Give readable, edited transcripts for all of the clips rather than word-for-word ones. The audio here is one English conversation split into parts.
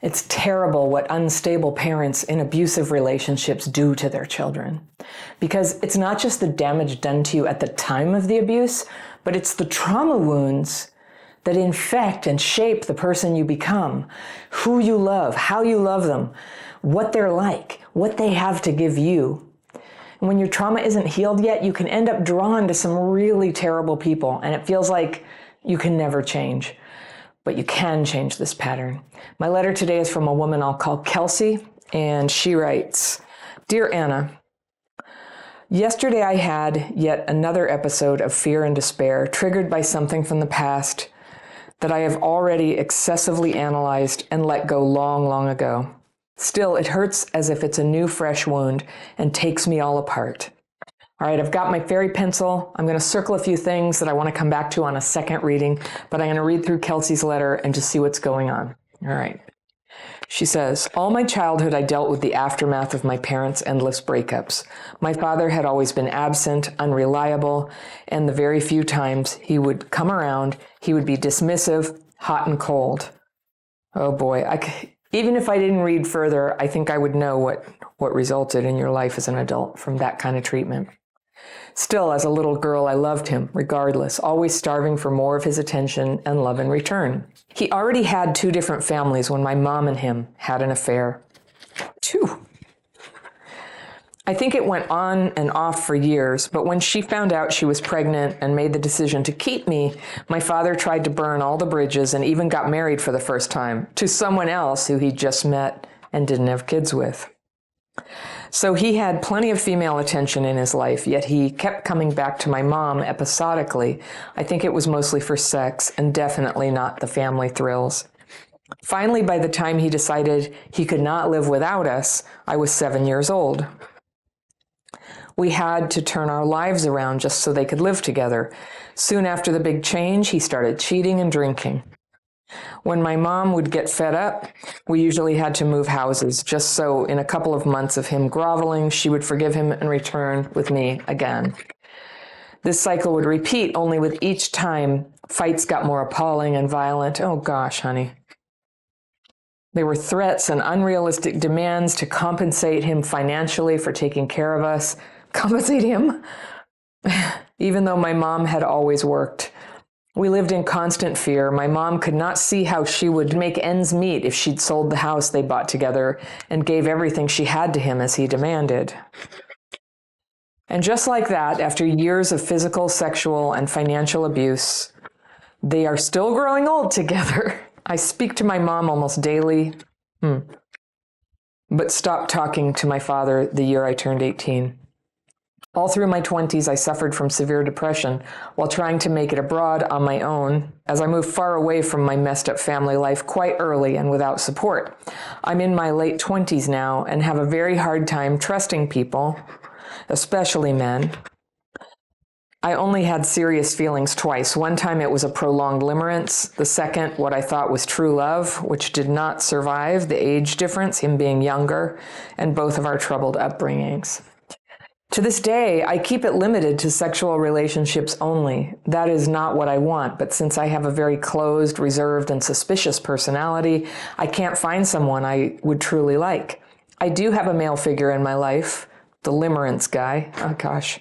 It's terrible what unstable parents in abusive relationships do to their children. Because it's not just the damage done to you at the time of the abuse, but it's the trauma wounds that infect and shape the person you become, who you love, how you love them, what they're like, what they have to give you. And when your trauma isn't healed yet, you can end up drawn to some really terrible people, and it feels like you can never change. But you can change this pattern. My letter today is from a woman I'll call Kelsey, and she writes, Dear Anna, yesterday I had yet another episode of fear and despair triggered by something from the past that I have already excessively analyzed and let go long, long ago. Still, it hurts as if it's a new, fresh wound and takes me all apart. All right, I've got my fairy pencil. I'm going to circle a few things that I want to come back to on a second reading, but I'm going to read through Kelsey's letter and just see what's going on. All right. She says, all my childhood I dealt with the aftermath of my parents' endless breakups. My father had always been absent, unreliable, and the very few times he would come around, he would be dismissive, hot and cold. Oh boy, even if I didn't read further, I think I would know what resulted in your life as an adult from that kind of treatment. Still, as a little girl, I loved him, regardless, always starving for more of his attention and love in return. He already had 2 different families when my mom and him had an affair. 2. I think it went on and off for years, but when she found out she was pregnant and made the decision to keep me, my father tried to burn all the bridges and even got married for the first time to someone else who he'd just met and didn't have kids with. So he had plenty of female attention in his life, yet he kept coming back to my mom episodically. I think it was mostly for sex and definitely not the family thrills. Finally, by the time he decided he could not live without us, I was 7 years old. We had to turn our lives around just so they could live together. Soon after the big change, he started cheating and drinking. When my mom would get fed up, we usually had to move houses, just so in a couple of months of him groveling, she would forgive him and return with me again. This cycle would repeat, only with each time, fights got more appalling and violent. Oh gosh, honey. There were threats and unrealistic demands to compensate him financially for taking care of us. Compensate him? Even though my mom had always worked. We lived in constant fear. My mom could not see how she would make ends meet if she'd sold the house they bought together and gave everything she had to him as he demanded. And just like that, after years of physical, sexual, and financial abuse, they are still growing old together. I speak to my mom almost daily, but stopped talking to my father the year I turned 18. All through my 20s, I suffered from severe depression while trying to make it abroad on my own as I moved far away from my messed up family life quite early and without support. I'm in my late 20s now and have a very hard time trusting people, especially men. I only had serious feelings twice. One time it was a prolonged limerence. The second, what I thought was true love, which did not survive the age difference, him being younger, and both of our troubled upbringings. To this day, I keep it limited to sexual relationships only. That is not what I want, but since I have a very closed, reserved, and suspicious personality, I can't find someone I would truly like. I do have a male figure in my life, the limerence guy, oh gosh,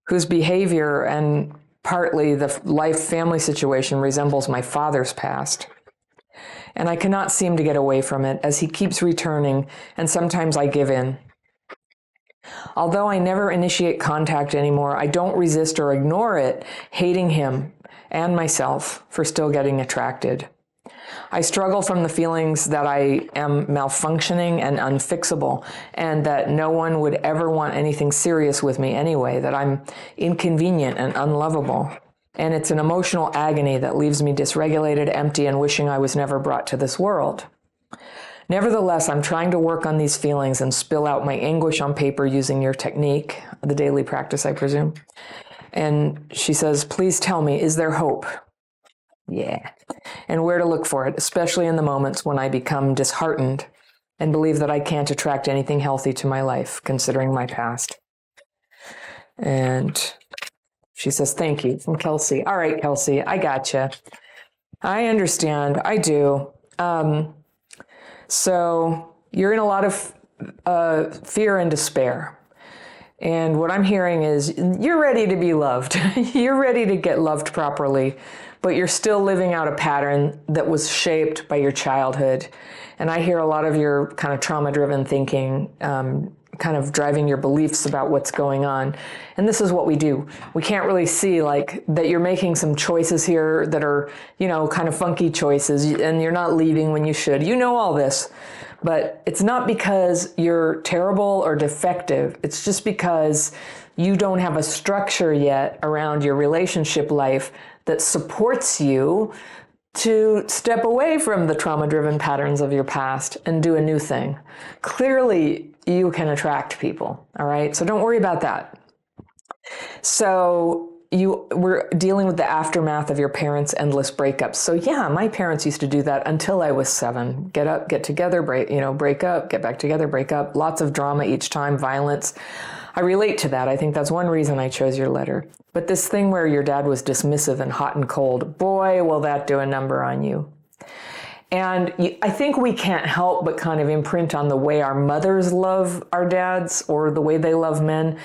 whose behavior and partly the life-family situation resembles my father's past. And I cannot seem to get away from it as he keeps returning, and sometimes I give in. Although I never initiate contact anymore, I don't resist or ignore it, hating him and myself for still getting attracted. I struggle from the feelings that I am malfunctioning and unfixable, and that no one would ever want anything serious with me anyway, that I'm inconvenient and unlovable. And it's an emotional agony that leaves me dysregulated, empty, and wishing I was never brought to this world. Nevertheless, I'm trying to work on these feelings and spill out my anguish on paper using your technique, the daily practice, I presume. And she says, please tell me, is there hope? Yeah. And where to look for it, especially in the moments when I become disheartened and believe that I can't attract anything healthy to my life, considering my past. And she says, thank you, from Kelsey. All right, Kelsey, I gotcha. I understand. I do. So you're in a lot of fear and despair. And what I'm hearing is you're ready to be loved. You're ready to get loved properly, but you're still living out a pattern that was shaped by your childhood. And I hear a lot of your kind of trauma-driven thinking kind of driving your beliefs about what's going on. And this is what we do. We can't really see like that you're making some choices here that are, kind of funky choices, and you're not leaving when you should. You know all this. But it's not because you're terrible or defective. It's just because you don't have a structure yet around your relationship life that supports you to step away from the trauma-driven patterns of your past and do a new thing. Clearly, you can attract people, all right? So don't worry about that. So we're dealing with the aftermath of your parents' endless breakups. So yeah, my parents used to do that until I was 7. Get up, get together, break up, get back together, break up. Lots of drama each time, violence. I relate to that. I think that's one reason I chose your letter. But this thing where your dad was dismissive and hot and cold, boy, will that do a number on you. And I think we can't help but kind of imprint on the way our mothers love our dads or the way they love men.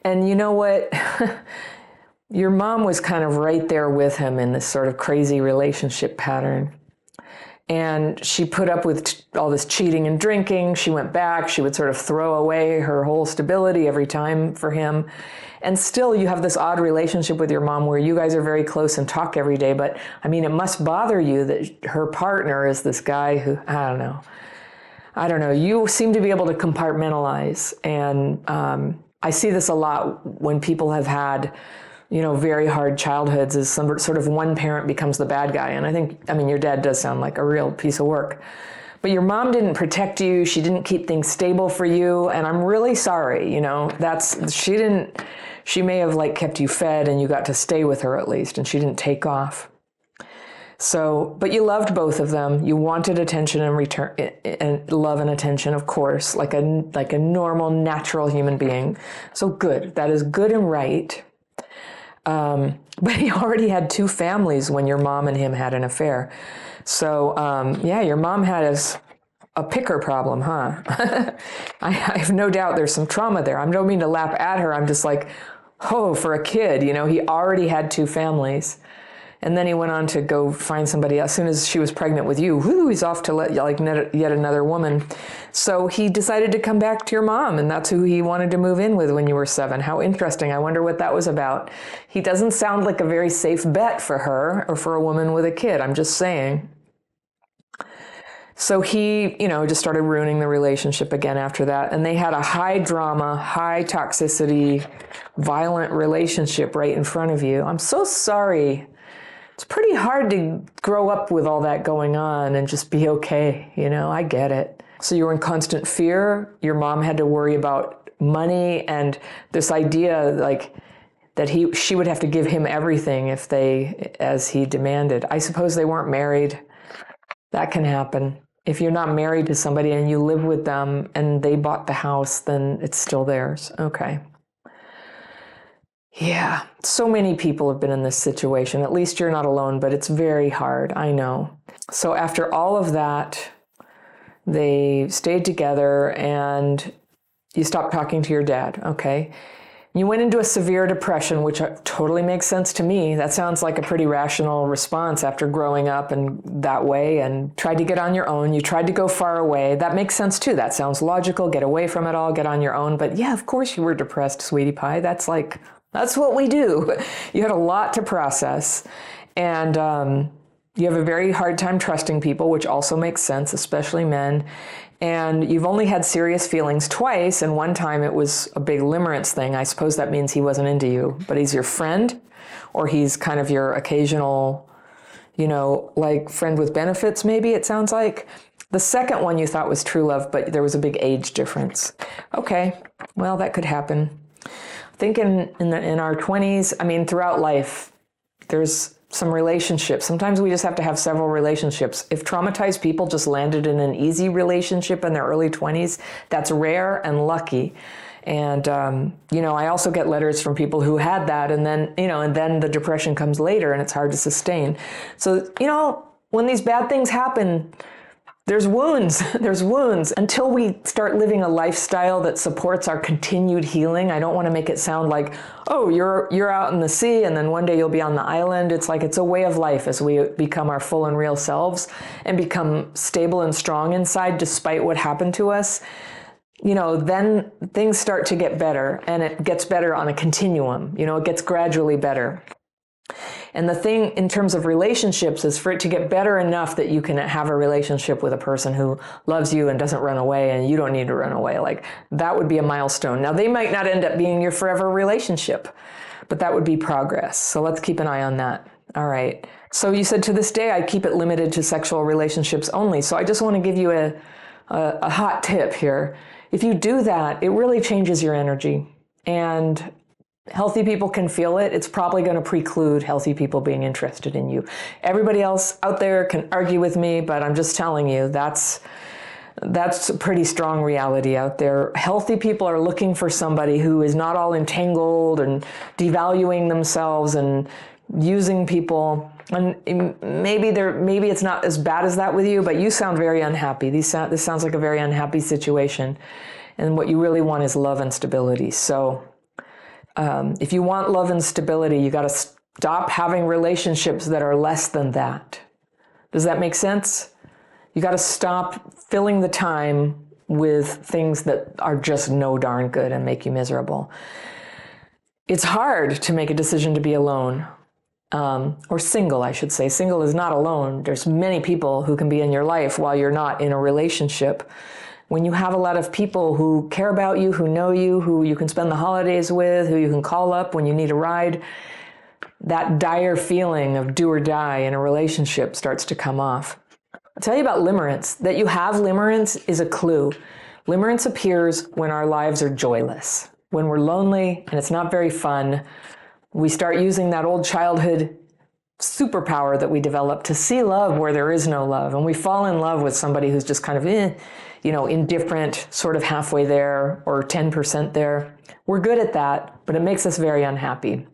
And you know what? Your mom was kind of right there with him in this sort of crazy relationship pattern. And she put up with all this cheating and drinking. She went back. She would sort of throw away her whole stability every time for him. And still you have this odd relationship with your mom where you guys are very close and talk every day. But I mean, it must bother you that her partner is this guy who, I don't know. You seem to be able to compartmentalize. And I see this a lot when people have had very hard childhoods, is some sort of one parent becomes the bad guy. And your dad does sound like a real piece of work. But your mom didn't protect you. She didn't keep things stable for you. And I'm really sorry, she may have kept you fed and you got to stay with her at least, and she didn't take off. So, but you loved both of them. You wanted attention and return, and love and attention, of course, like a normal, natural human being. So good. That is good and right. But he already had 2 families when your mom and him had an affair. So, your mom had a picker problem, huh? I have no doubt there's some trauma there. I don't mean to laugh at her. I'm just like, for a kid, he already had 2 families. And then he went on to go find somebody else. As soon as she was pregnant with you, he's off to yet another woman. So he decided to come back to your mom, and that's who he wanted to move in with when you were 7. How interesting. I wonder what that was about. He doesn't sound like a very safe bet for her or for a woman with a kid. I'm just saying. So he, just started ruining the relationship again after that. And they had a high drama, high toxicity, violent relationship right in front of you. I'm so sorry. It's pretty hard to grow up with all that going on and just be okay. I get it. So you were in constant fear. Your mom had to worry about money and this idea that she would have to give him everything as he demanded. I suppose they weren't married. That can happen. If you're not married to somebody and you live with them and they bought the house, then it's still theirs. Okay. Yeah, so many people have been in this situation. At least you're not alone, but it's very hard. I know. So after all of that, they stayed together and you stopped talking to your dad. Okay. You went into a severe depression, which totally makes sense to me. That sounds like a pretty rational response after growing up and that way, and tried to get on your own. You tried to go far away. That makes sense too. That sounds logical. Get away from it all, get on your own. But yeah, of course you were depressed, sweetie pie. That's what we do. You had a lot to process, and you have a very hard time trusting people, which also makes sense, especially men. And you've only had serious feelings twice, and one time it was a big limerence thing. I suppose that means he wasn't into you, but he's your friend, or he's kind of your occasional, friend with benefits, maybe it sounds like. The second one you thought was true love, but there was a big age difference. Okay, well, that could happen. I think in our 20s, throughout life, there's some relationships. Sometimes we just have to have several relationships. If traumatized people just landed in an easy relationship in their early 20s, that's rare and lucky. And, I also get letters from people who had that, and then the depression comes later and it's hard to sustain. So, when these bad things happen, there's wounds. There's wounds. Until we start living a lifestyle that supports our continued healing, I don't want to make it sound like, oh, you're out in the sea and then one day you'll be on the island. It's like it's a way of life as we become our full and real selves and become stable and strong inside despite what happened to us. Then things start to get better, and it gets better on a continuum. It gets gradually better. And the thing in terms of relationships is for it to get better enough that you can have a relationship with a person who loves you and doesn't run away, and you don't need to run away. Like, that would be a milestone. Now, they might not end up being your forever relationship, but that would be progress. So let's keep an eye on that. All right. So you said to this day, I keep it limited to sexual relationships only. So I just want to give you a hot tip here. If you do that, it really changes your energy. And healthy people can feel it. It's probably going to preclude healthy people being interested in you. Everybody else out there can argue with me, but I'm just telling you, that's a pretty strong reality out there. Healthy people are looking for somebody who is not all entangled and devaluing themselves and using people. And maybe it's not as bad as that with you, but you sound very unhappy. This sounds like a very unhappy situation. And what you really want is love and stability. So if you want love and stability, you got to stop having relationships that are less than that. Does that make sense? You got to stop filling the time with things that are just no darn good and make you miserable. It's hard to make a decision to be alone, or single, I should say. Single is not alone. There's many people who can be in your life while you're not in a relationship. When you have a lot of people who care about you, who know you, who you can spend the holidays with, who you can call up when you need a ride, that dire feeling of do or die in a relationship starts to come off. I'll tell you about limerence. That you have limerence is a clue. Limerence appears when our lives are joyless. When we're lonely and it's not very fun, we start using that old childhood superpower that we develop to see love where there is no love. And we fall in love with somebody who's just kind of, indifferent, sort of halfway there or 10% there. We're good at that, but it makes us very unhappy.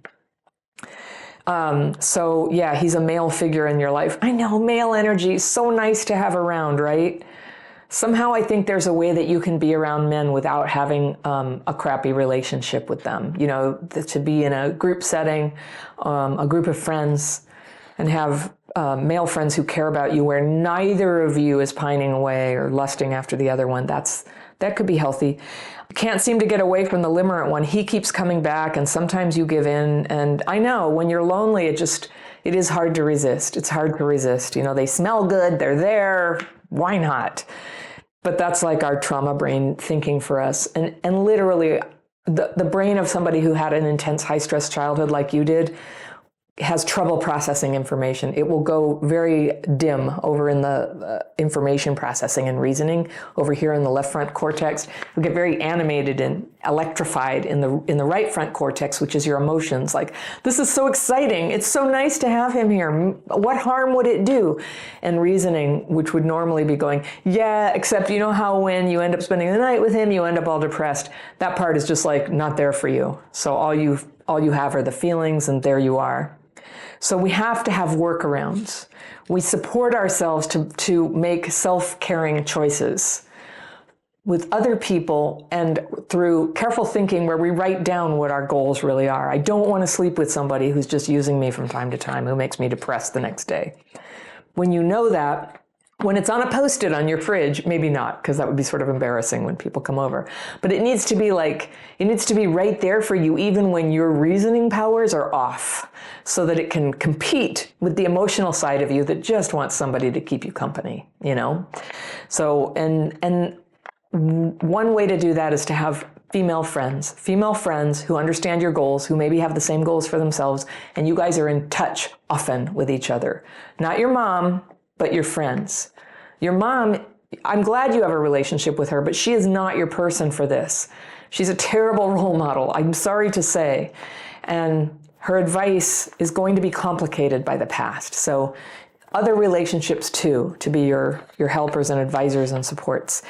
So yeah, he's a male figure in your life. I know, male energy, so nice to have around, right? Somehow I think there's a way that you can be around men without having a crappy relationship with them. To be in a group setting, a group of friends, and have male friends who care about you where neither of you is pining away or lusting after the other one. That could be healthy. Can't seem to get away from the limerent one. He keeps coming back, and sometimes you give in. And I know when you're lonely, it is hard to resist. It's hard to resist. They smell good. They're there. Why not? But that's like our trauma brain thinking for us. And literally, the brain of somebody who had an intense high stress childhood like you did has trouble processing information. It will go very dim over in the information processing and reasoning over here in the left front cortex. It'll get very animated and electrified in the right front cortex, which is your emotions. Like, this is so exciting. It's so nice to have him here. What harm would it do? And reasoning, which would normally be going, yeah, except you know how when you end up spending the night with him, you end up all depressed. That part is just like not there for you. So all you have are the feelings, and there you are. So we have to have workarounds. We support ourselves to make self-caring choices with other people and through careful thinking where we write down what our goals really are. I don't want to sleep with somebody who's just using me from time to time, who makes me depressed the next day. When you know that, when it's on a Post-it on your fridge, maybe not, because that would be sort of embarrassing when people come over. But it needs to be right there for you, even when your reasoning powers are off, so that it can compete with the emotional side of you that just wants somebody to keep you company, So, and one way to do that is to have female friends who understand your goals, who maybe have the same goals for themselves, and you guys are in touch often with each other. Not your mom, but your friends. Your mom, I'm glad you have a relationship with her, but she is not your person for this. She's a terrible role model, I'm sorry to say. And her advice is going to be complicated by the past. So other relationships too, to be your helpers and advisors and supports.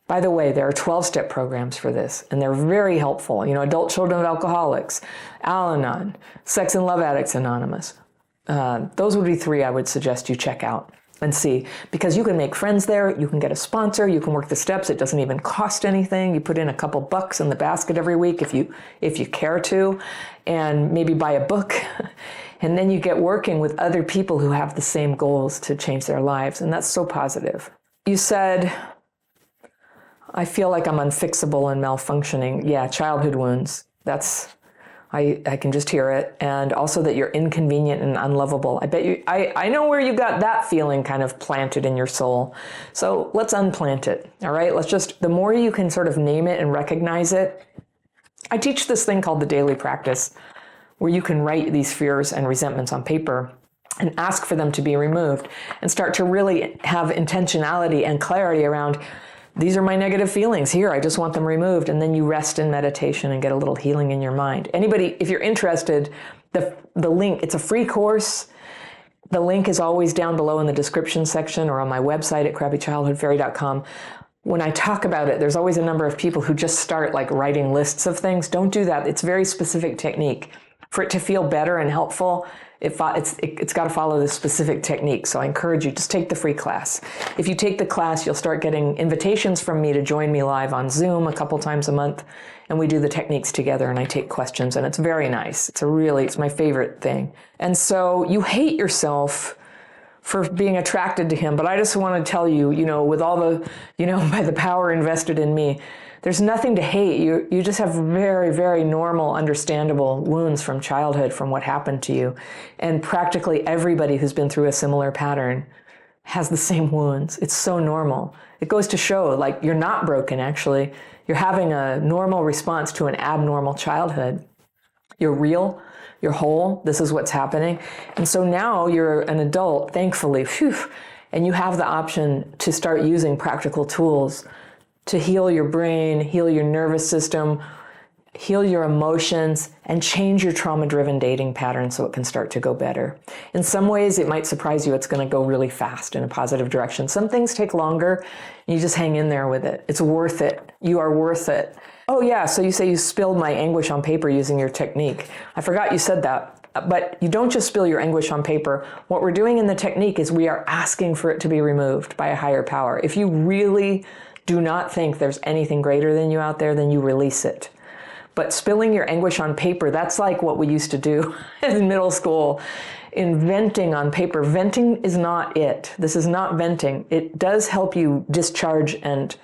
By the way, there are 12-step programs for this, and they're very helpful. Adult Children of Alcoholics, Al-Anon, Sex and Love Addicts Anonymous. Those would be 3 I would suggest you check out. and see, because you can make friends there, you can get a sponsor, you can work the steps, it doesn't even cost anything. You put in a couple bucks in the basket every week if you care to, and maybe buy a book. And then you get working with other people who have the same goals to change their lives, and that's so positive. You said, I feel like I'm unfixable and malfunctioning. Yeah, childhood wounds. I can just hear it. And also that you're inconvenient and unlovable. I bet you, I know where you got that feeling kind of planted in your soul. So let's unplant it, all right? The more you can sort of name it and recognize it. I teach this thing called the daily practice, where you can write these fears and resentments on paper and ask for them to be removed and start to really have intentionality and clarity around, these are my negative feelings here, I just want them removed. And then you rest in meditation and get a little healing in your mind. Anybody, if you're interested, the link, it's a free course. The link is always down below in the description section or on my website at crappychildhoodfairy.com. When I talk about it, there's always a number of people who just start like writing lists of things. Don't do that. It's a very specific technique. For it to feel better and helpful, it's got to follow this specific technique. So I encourage you, just take the free class. If you take the class, you'll start getting invitations from me to join me live on Zoom a couple times a month. And we do the techniques together and I take questions and it's very nice. It's my favorite thing. And so you hate yourself for being attracted to him. But I just want to tell you, with all the, by the power invested in me, there's nothing to hate. You just have very, very normal, understandable wounds from childhood, from what happened to you. And practically everybody who's been through a similar pattern has the same wounds. It's so normal. It goes to show, like, you're not broken, actually. You're having a normal response to an abnormal childhood. You're real. You're whole. This is what's happening. And so now you're an adult, thankfully, and you have the option to start using practical tools to heal your brain, heal your nervous system, heal your emotions, and change your trauma-driven dating pattern so it can start to go better. In some ways, it might surprise you. It's going to go really fast in a positive direction. Some things take longer, and you just hang in there with it. It's worth it. You are worth it. Oh yeah, so you say you spilled my anguish on paper using your technique. I forgot you said that. But you don't just spill your anguish on paper. What we're doing in the technique is we are asking for it to be removed by a higher power. If you really do not think there's anything greater than you out there, then you release it. But spilling your anguish on paper, that's like what we used to do in middle school, inventing on paper. Venting is not it. This is not venting. It does help you discharge and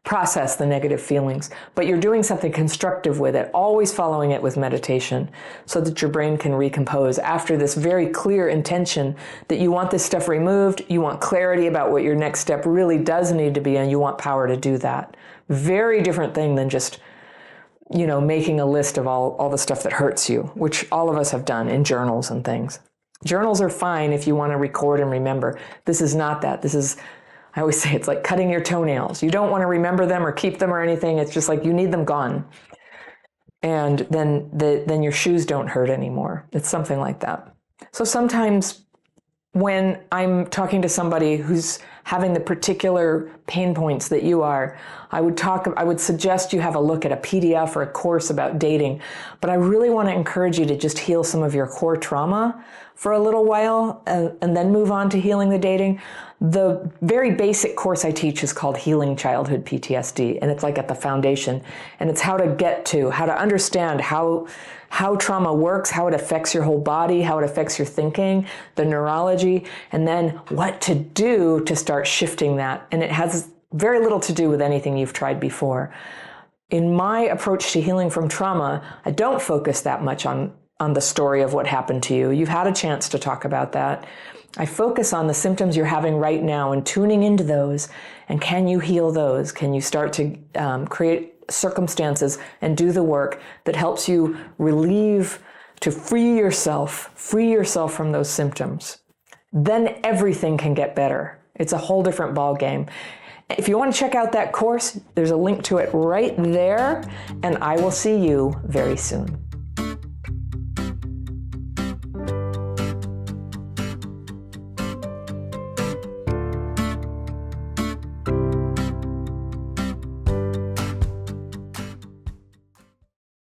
process the negative feelings, but you're doing something constructive with it, always following it with meditation so that your brain can recompose after this very clear intention that you want this stuff removed, you want clarity about what your next step really does need to be, and you want power to do that. Very different thing than just, making a list of all the stuff that hurts you, which all of us have done in journals and things. Journals are fine if you want to record and remember. This is not that. I always say it's like cutting your toenails. You don't want to remember them or keep them or anything. It's just like you need them gone. And then your shoes don't hurt anymore. It's something like that. So sometimes when I'm talking to somebody who's having the particular pain points that you are, I would suggest you have a look at a PDF or a course about dating. But I really want to encourage you to just heal some of your core trauma for a little while and then move on to healing the dating. The very basic course I teach is called Healing Childhood PTSD, and it's like at the foundation. And it's how to understand how trauma works, how it affects your whole body, how it affects your thinking, the neurology, and then what to do to start shifting that. And it has very little to do with anything you've tried before. In my approach to healing from trauma, I don't focus that much on the story of what happened to you. You've had a chance to talk about that. I focus on the symptoms you're having right now and tuning into those. And can you heal those? Can you start to create circumstances and do the work that helps you free yourself from those symptoms? Then everything can get better. It's a whole different ball game. If you want to check out that course, there's a link to it right there, and I will see you very soon.